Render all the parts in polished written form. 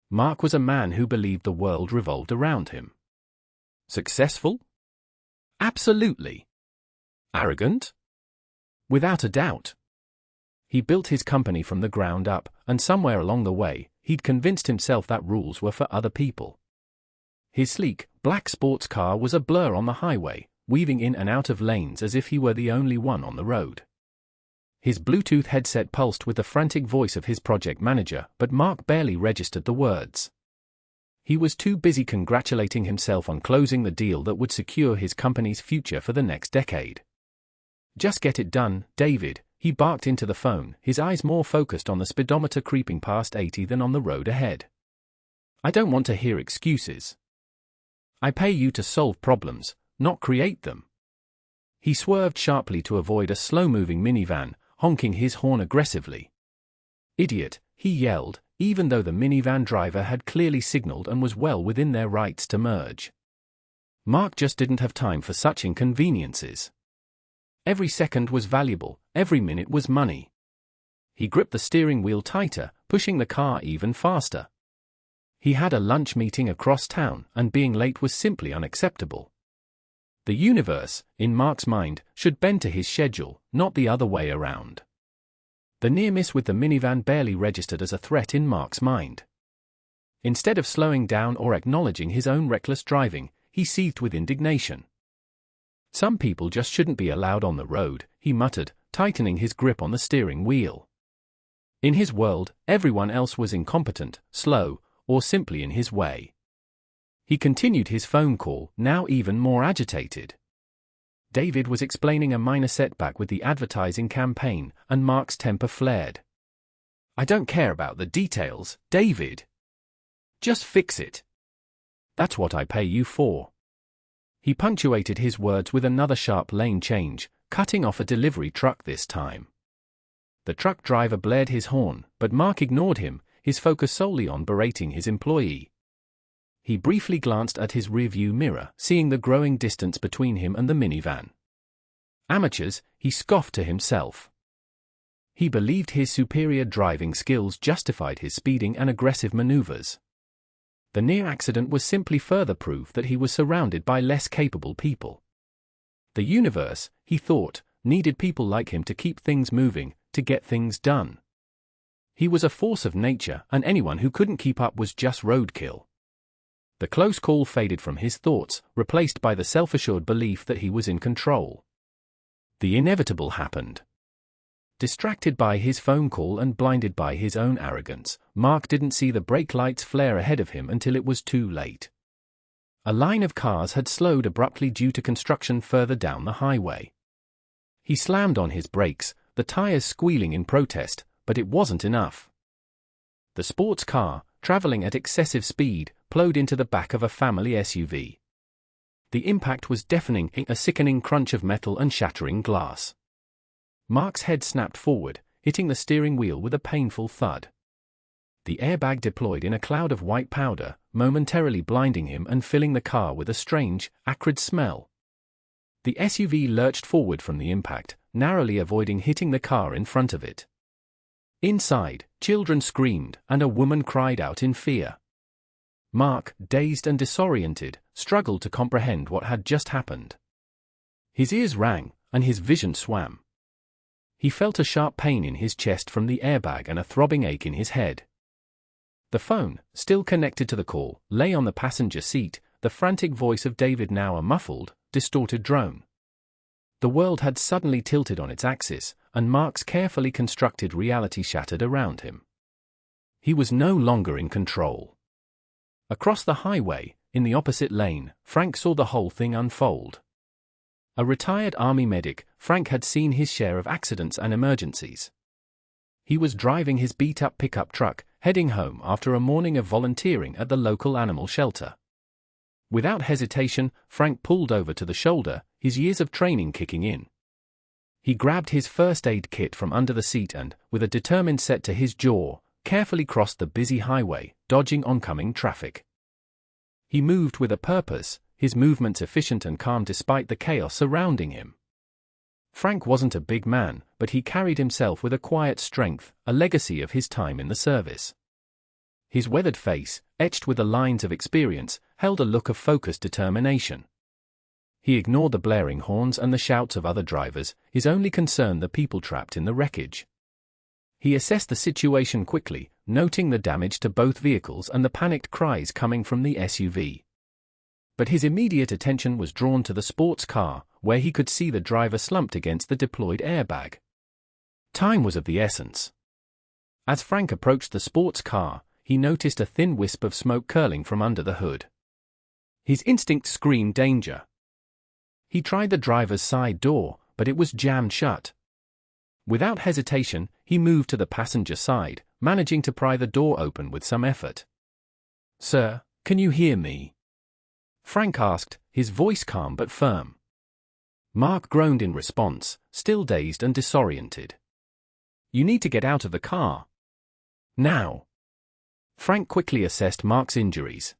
Mark was a man who believed the world revolved around him. Successful? Absolutely. Arrogant? Without a doubt. He built his company from the ground up, and somewhere along the way, he'd convinced himself that rules were for other people. His sleek, black sports car was a blur on the highway, weaving in and out of lanes as if he were the only one on the road. His Bluetooth headset pulsed with the frantic voice of his project manager, but Mark barely registered the words. He was too busy congratulating himself on closing the deal that would secure his company's future for the next decade. "Just get it done, David," he barked into the phone, his eyes more focused on the speedometer creeping past 80 than on the road ahead. "I don't want to hear excuses. I pay you to solve problems, not create them." He swerved sharply to avoid a slow-moving minivan, honking his horn aggressively. "Idiot," he yelled, even though the minivan driver had clearly signaled and was well within their rights to merge. Mark just didn't have time for such inconveniences. Every second was valuable, every minute was money. He gripped the steering wheel tighter, pushing the car even faster. He had a lunch meeting across town, and being late was simply unacceptable. The universe, in Mark's mind, should bend to his schedule, not the other way around. The near miss with the minivan barely registered as a threat in Mark's mind. Instead of slowing down or acknowledging his own reckless driving, he seethed with indignation. "Some people just shouldn't be allowed on the road," he muttered, tightening his grip on the steering wheel. In his world, everyone else was incompetent, slow, or simply in his way. He continued his phone call, now even more agitated. David was explaining a minor setback with the advertising campaign, and Mark's temper flared. "I don't care about the details, David. Just fix it. That's what I pay you for." He punctuated his words with another sharp lane change, cutting off a delivery truck this time. The truck driver blared his horn, but Mark ignored him, his focus solely on berating his employee. He briefly glanced at his rearview mirror, seeing the growing distance between him and the minivan. Amateurs, he scoffed to himself. He believed his superior driving skills justified his speeding and aggressive maneuvers. The near accident was simply further proof that he was surrounded by less capable people. The universe, he thought, needed people like him to keep things moving, to get things done. He was a force of nature, and anyone who couldn't keep up was just roadkill. The close call faded from his thoughts, replaced by the self-assured belief that he was in control. The inevitable happened. Distracted by his phone call and blinded by his own arrogance, Mark didn't see the brake lights flare ahead of him until it was too late. A line of cars had slowed abruptly due to construction further down the highway. He slammed on his brakes, the tires squealing in protest, but it wasn't enough. The sports car, traveling at excessive speed, plowed into the back of a family SUV. The impact was deafening, a sickening crunch of metal and shattering glass. Mark's head snapped forward, hitting the steering wheel with a painful thud. The airbag deployed in a cloud of white powder, momentarily blinding him and filling the car with a strange, acrid smell. The SUV lurched forward from the impact, narrowly avoiding hitting the car in front of it. Inside, children screamed, and a woman cried out in fear. Mark, dazed and disoriented, struggled to comprehend what had just happened. His ears rang, and his vision swam. He felt a sharp pain in his chest from the airbag and a throbbing ache in his head. The phone, still connected to the call, lay on the passenger seat, the frantic voice of David now a muffled, distorted drone. The world had suddenly tilted on its axis, and Mark's carefully constructed reality shattered around him. He was no longer in control. Across the highway, in the opposite lane, Frank saw the whole thing unfold. A retired army medic, Frank had seen his share of accidents and emergencies. He was driving his beat-up pickup truck, heading home after a morning of volunteering at the local animal shelter. Without hesitation, Frank pulled over to the shoulder, his years of training kicking in. He grabbed his first aid kit from under the seat and, with a determined set to his jaw, carefully crossed the busy highway, dodging oncoming traffic. He moved with a purpose, his movements efficient and calm despite the chaos surrounding him. Frank wasn't a big man, but he carried himself with a quiet strength, a legacy of his time in the service. His weathered face, etched with the lines of experience, held a look of focused determination. He ignored the blaring horns and the shouts of other drivers, his only concern the people trapped in the wreckage. He assessed the situation quickly, noting the damage to both vehicles and the panicked cries coming from the SUV. But his immediate attention was drawn to the sports car, where he could see the driver slumped against the deployed airbag. Time was of the essence. As Frank approached the sports car, he noticed a thin wisp of smoke curling from under the hood. His instinct screamed danger. He tried the driver's side door, but it was jammed shut. Without hesitation, he moved to the passenger side, managing to pry the door open with some effort. "Sir, can you hear me?" Frank asked, his voice calm but firm. Mark groaned in response, still dazed and disoriented. "You need to get out of the car. Now." Frank quickly assessed Mark's injuries.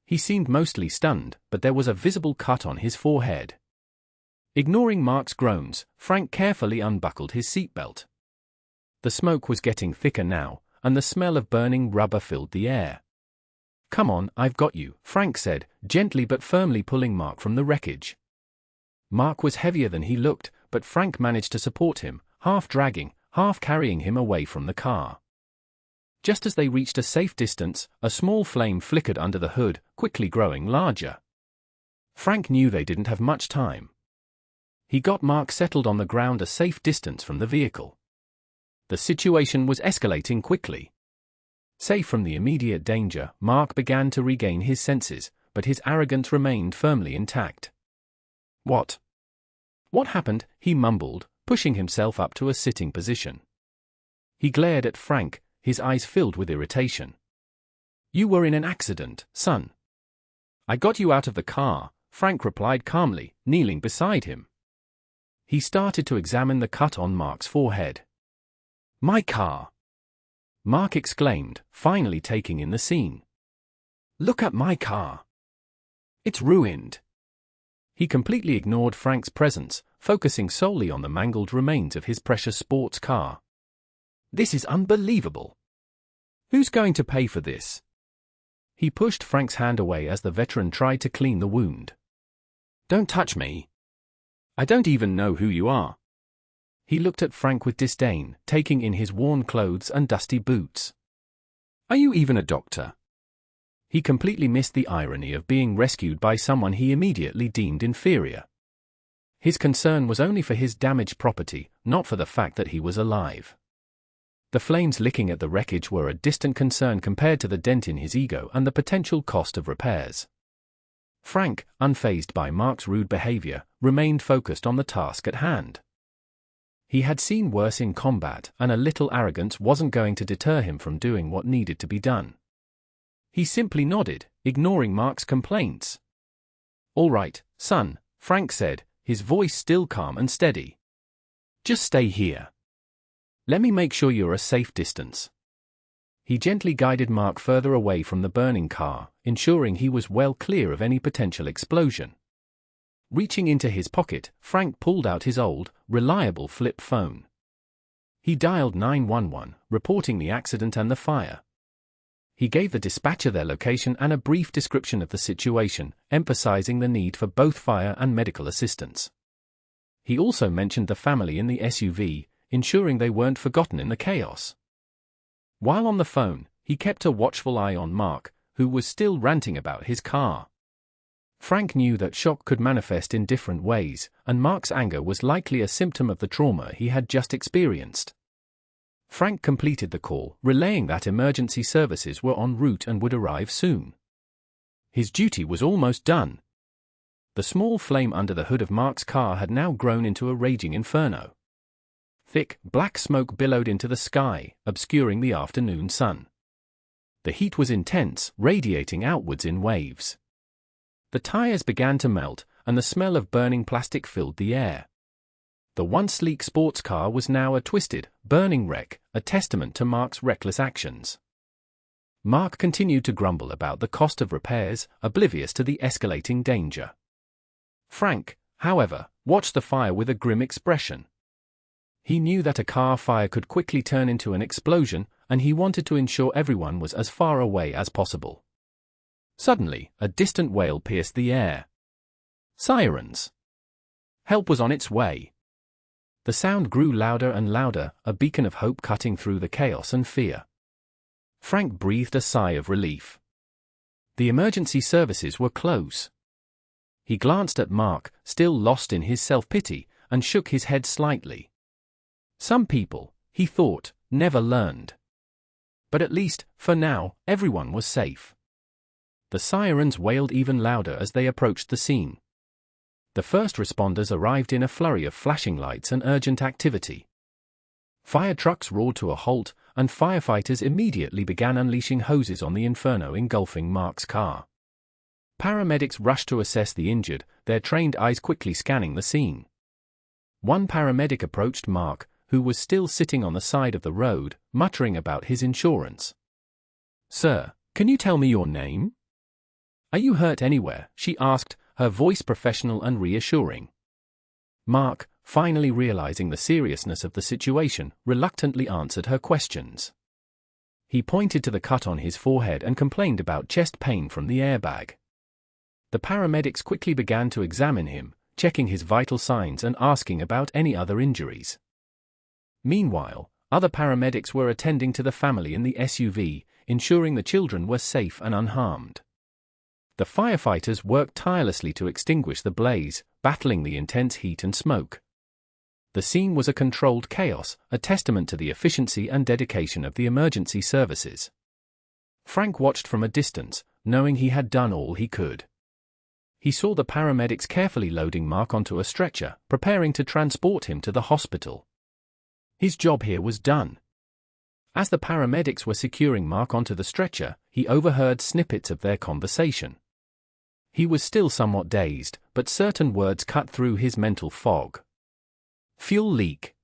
He seemed mostly stunned, but there was a visible cut on his forehead. Ignoring Mark's groans, Frank carefully unbuckled his seatbelt. The smoke was getting thicker now, and the smell of burning rubber filled the air. "Come on, I've got you," Frank said, gently but firmly pulling Mark from the wreckage. Mark was heavier than he looked, but Frank managed to support him, half dragging, half carrying him away from the car. Just as they reached a safe distance, a small flame flickered under the hood, quickly growing larger. Frank knew they didn't have much time. He got Mark settled on the ground a safe distance from the vehicle. The situation was escalating quickly. Safe from the immediate danger, Mark began to regain his senses, but his arrogance remained firmly intact. What happened?" he mumbled, pushing himself up to a sitting position. He glared at Frank, his eyes filled with irritation. "You were in an accident, son." "I got you out of the car," Frank replied calmly, kneeling beside him. He started to examine the cut on Mark's forehead. "My car!" Mark exclaimed, finally taking in the scene. "Look at my car. It's ruined." He completely ignored Frank's presence, focusing solely on the mangled remains of his precious sports car. "This is unbelievable. Who's going to pay for this?" He pushed Frank's hand away as the veteran tried to clean the wound. "Don't touch me. I don't even know who you are." He looked at Frank with disdain, taking in his worn clothes and dusty boots. "Are you even a doctor?" He completely missed the irony of being rescued by someone he immediately deemed inferior. His concern was only for his damaged property, not for the fact that he was alive. The flames licking at the wreckage were a distant concern compared to the dent in his ego and the potential cost of repairs. Frank, unfazed by Mark's rude behavior, remained focused on the task at hand. He had seen worse in combat, and a little arrogance wasn't going to deter him from doing what needed to be done. He simply nodded, ignoring Mark's complaints. "All right, son," Frank said, his voice still calm and steady. "Just stay here. Let me make sure you're a safe distance." He gently guided Mark further away from the burning car, ensuring he was well clear of any potential explosion. Reaching into his pocket, Frank pulled out his old, reliable flip phone. He dialed 911, reporting the accident and the fire. He gave the dispatcher their location and a brief description of the situation, emphasizing the need for both fire and medical assistance. He also mentioned the family in the SUV, ensuring they weren't forgotten in the chaos. While on the phone, he kept a watchful eye on Mark, who was still ranting about his car. Frank knew that shock could manifest in different ways, and Mark's anger was likely a symptom of the trauma he had just experienced. Frank completed the call, relaying that emergency services were en route and would arrive soon. His duty was almost done. The small flame under the hood of Mark's car had now grown into a raging inferno. Thick, black smoke billowed into the sky, obscuring the afternoon sun. The heat was intense, radiating outwards in waves. The tires began to melt, and the smell of burning plastic filled the air. The once sleek sports car was now a twisted, burning wreck, a testament to Mark's reckless actions. Mark continued to grumble about the cost of repairs, oblivious to the escalating danger. Frank, however, watched the fire with a grim expression. He knew that a car fire could quickly turn into an explosion, and he wanted to ensure everyone was as far away as possible. Suddenly, a distant wail pierced the air. Sirens! Help was on its way. The sound grew louder and louder, a beacon of hope cutting through the chaos and fear. Frank breathed a sigh of relief. The emergency services were close. He glanced at Mark, still lost in his self-pity, and shook his head slightly. Some people, he thought, never learned. But at least, for now, everyone was safe. The sirens wailed even louder as they approached the scene. The first responders arrived in a flurry of flashing lights and urgent activity. Fire trucks roared to a halt, and firefighters immediately began unleashing hoses on the inferno engulfing Mark's car. Paramedics rushed to assess the injured, their trained eyes quickly scanning the scene. One paramedic approached Mark, who was still sitting on the side of the road, muttering about his insurance. "Sir, can you tell me your name?" "Are you hurt anywhere?" she asked, her voice professional and reassuring. Mark, finally realizing the seriousness of the situation, reluctantly answered her questions. He pointed to the cut on his forehead and complained about chest pain from the airbag. The paramedics quickly began to examine him, checking his vital signs and asking about any other injuries. Meanwhile, other paramedics were attending to the family in the SUV, ensuring the children were safe and unharmed. The firefighters worked tirelessly to extinguish the blaze, battling the intense heat and smoke. The scene was a controlled chaos, a testament to the efficiency and dedication of the emergency services. Frank watched from a distance, knowing he had done all he could. He saw the paramedics carefully loading Mark onto a stretcher, preparing to transport him to the hospital. His job here was done. As the paramedics were securing Mark onto the stretcher, he overheard snippets of their conversation. He was still somewhat dazed, but certain words cut through his mental fog. Fuel leak.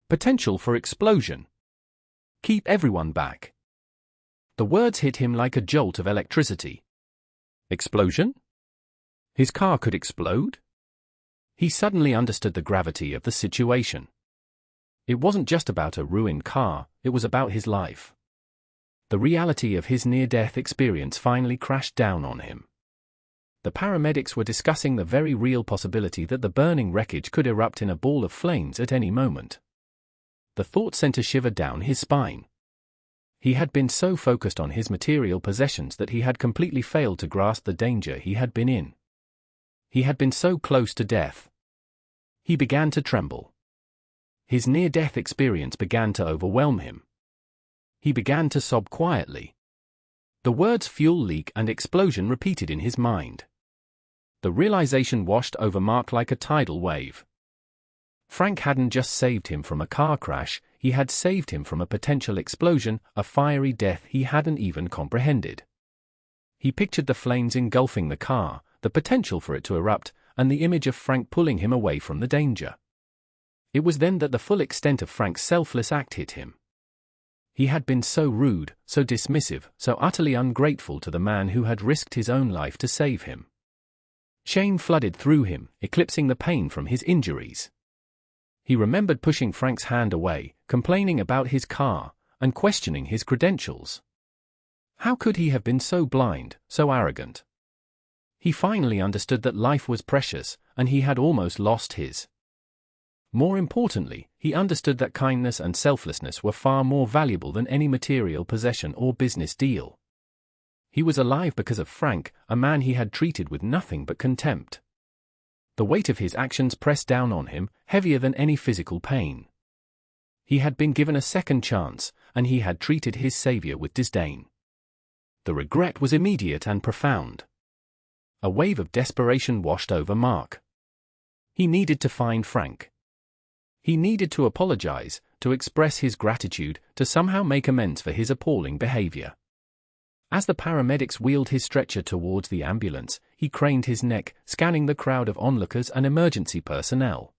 Potential for explosion. Keep everyone back. The words hit him like a jolt of electricity. Explosion? His car could explode? He suddenly understood the gravity of the situation. It wasn't just about a ruined car, it was about his life. The reality of his near-death experience finally crashed down on him. The paramedics were discussing the very real possibility that the burning wreckage could erupt in a ball of flames at any moment. The thought sent a shiver down his spine. He had been so focused on his material possessions that he had completely failed to grasp the danger he had been in. He had been so close to death. He began to tremble. His near-death experience began to overwhelm him. He began to sob quietly. The words fuel leak and explosion repeated in his mind. The realization washed over Mark like a tidal wave. Frank hadn't just saved him from a car crash, he had saved him from a potential explosion, a fiery death he hadn't even comprehended. He pictured the flames engulfing the car, the potential for it to erupt, and the image of Frank pulling him away from the danger. It was then that the full extent of Frank's selfless act hit him. He had been so rude, so dismissive, so utterly ungrateful to the man who had risked his own life to save him. Shame flooded through him, eclipsing the pain from his injuries. He remembered pushing Frank's hand away, complaining about his car, and questioning his credentials. How could he have been so blind, so arrogant? He finally understood that life was precious, and he had almost lost his. More importantly, he understood that kindness and selflessness were far more valuable than any material possession or business deal. He was alive because of Frank, a man he had treated with nothing but contempt. The weight of his actions pressed down on him, heavier than any physical pain. He had been given a second chance, and he had treated his savior with disdain. The regret was immediate and profound. A wave of desperation washed over Mark. He needed to find Frank. He needed to apologize, to express his gratitude, to somehow make amends for his appalling behavior. As the paramedics wheeled his stretcher towards the ambulance, he craned his neck, scanning the crowd of onlookers and emergency personnel.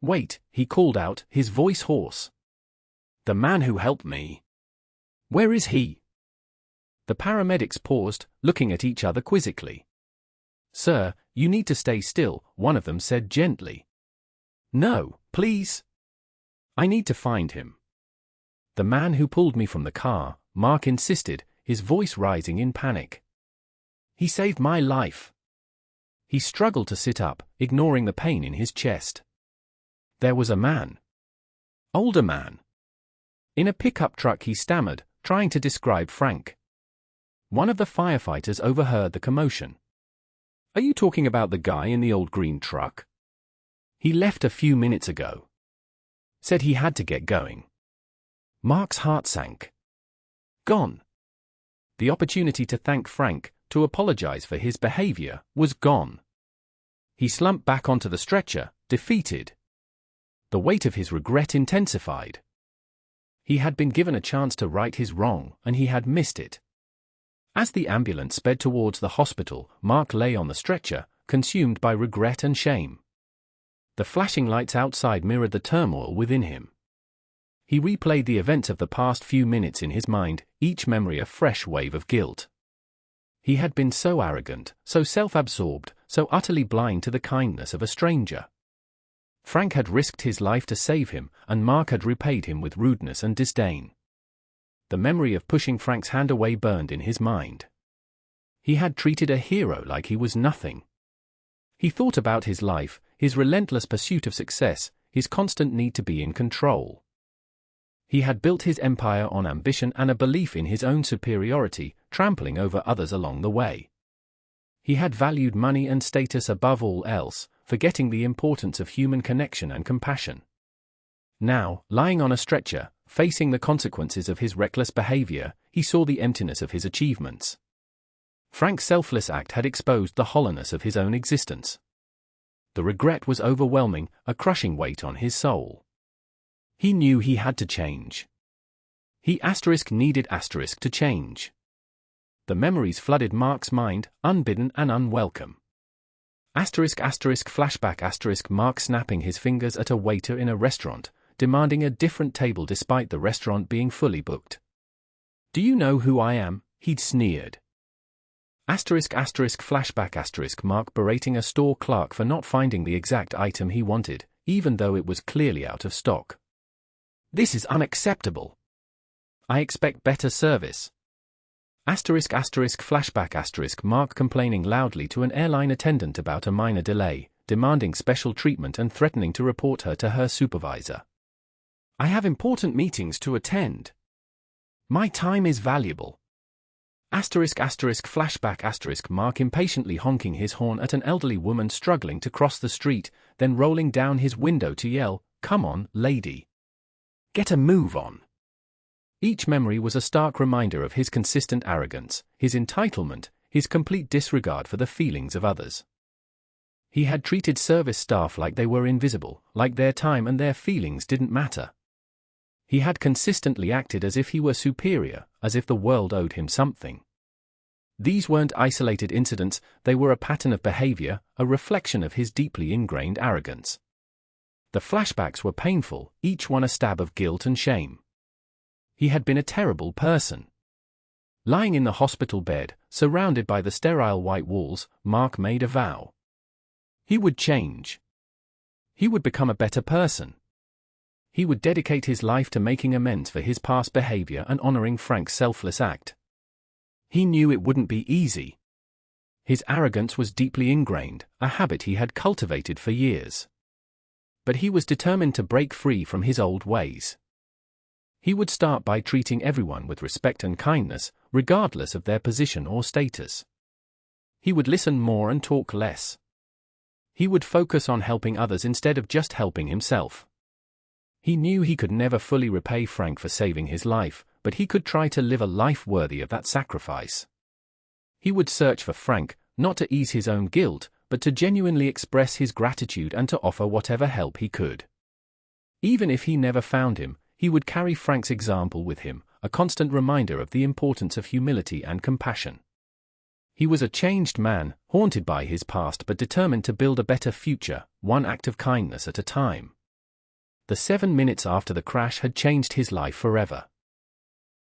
"Wait," he called out, his voice hoarse. "The man who helped me. Where is he?" The paramedics paused, looking at each other quizzically. "Sir, you need to stay still," one of them said gently. "No, please." I need to find him. The man who pulled me from the car, Mark insisted, his voice rising in panic. He saved my life. He struggled to sit up, ignoring the pain in his chest. There was a man. Older man. In a pickup truck, he stammered, trying to describe Frank. One of the firefighters overheard the commotion. Are you talking about the guy in the old green truck? He left a few minutes ago. Said he had to get going. Mark's heart sank. Gone. The opportunity to thank Frank, to apologize for his behavior, was gone. He slumped back onto the stretcher, defeated. The weight of his regret intensified. He had been given a chance to right his wrong, and he had missed it. As the ambulance sped towards the hospital, Mark lay on the stretcher, consumed by regret and shame. The flashing lights outside mirrored the turmoil within him. He replayed the events of the past few minutes in his mind, each memory a fresh wave of guilt. He had been so arrogant, so self-absorbed, so utterly blind to the kindness of a stranger. Frank had risked his life to save him, and Mark had repaid him with rudeness and disdain. The memory of pushing Frank's hand away burned in his mind. He had treated a hero like he was nothing. He thought about his life, his relentless pursuit of success, his constant need to be in control. He had built his empire on ambition and a belief in his own superiority, trampling over others along the way. He had valued money and status above all else, forgetting the importance of human connection and compassion. Now, lying on a stretcher, facing the consequences of his reckless behavior, he saw the emptiness of his achievements. Frank's selfless act had exposed the hollowness of his own existence. The regret was overwhelming, a crushing weight on his soul. He knew he had to change. He needed to change. The memories flooded Mark's mind, unbidden and unwelcome. Flashback Mark snapping his fingers at a waiter in a restaurant, demanding a different table despite the restaurant being fully booked. Do you know who I am? He'd sneered. Flashback Mark berating a store clerk for not finding the exact item he wanted, even though it was clearly out of stock. This is unacceptable. I expect better service. Flashback Mark complaining loudly to an airline attendant about a minor delay, demanding special treatment and threatening to report her to her supervisor. I have important meetings to attend. My time is valuable. Flashback Mark impatiently honking his horn at an elderly woman struggling to cross the street, then rolling down his window to yell, "Come on, lady. Get a move on." Each memory was a stark reminder of his consistent arrogance, his entitlement, his complete disregard for the feelings of others. He had treated service staff like they were invisible, like their time and their feelings didn't matter. He had consistently acted as if he were superior, as if the world owed him something. These weren't isolated incidents, they were a pattern of behavior, a reflection of his deeply ingrained arrogance. The flashbacks were painful, each one a stab of guilt and shame. He had been a terrible person. Lying in the hospital bed, surrounded by the sterile white walls, Mark made a vow. He would change. He would become a better person. He would dedicate his life to making amends for his past behavior and honoring Frank's selfless act. He knew it wouldn't be easy. His arrogance was deeply ingrained, a habit he had cultivated for years. But he was determined to break free from his old ways. He would start by treating everyone with respect and kindness, regardless of their position or status. He would listen more and talk less. He would focus on helping others instead of just helping himself. He knew he could never fully repay Frank for saving his life, but he could try to live a life worthy of that sacrifice. He would search for Frank, not to ease his own guilt, but to genuinely express his gratitude and to offer whatever help he could. Even if he never found him, he would carry Frank's example with him, a constant reminder of the importance of humility and compassion. He was a changed man, haunted by his past but determined to build a better future, one act of kindness at a time. The 7 minutes after the crash had changed his life forever.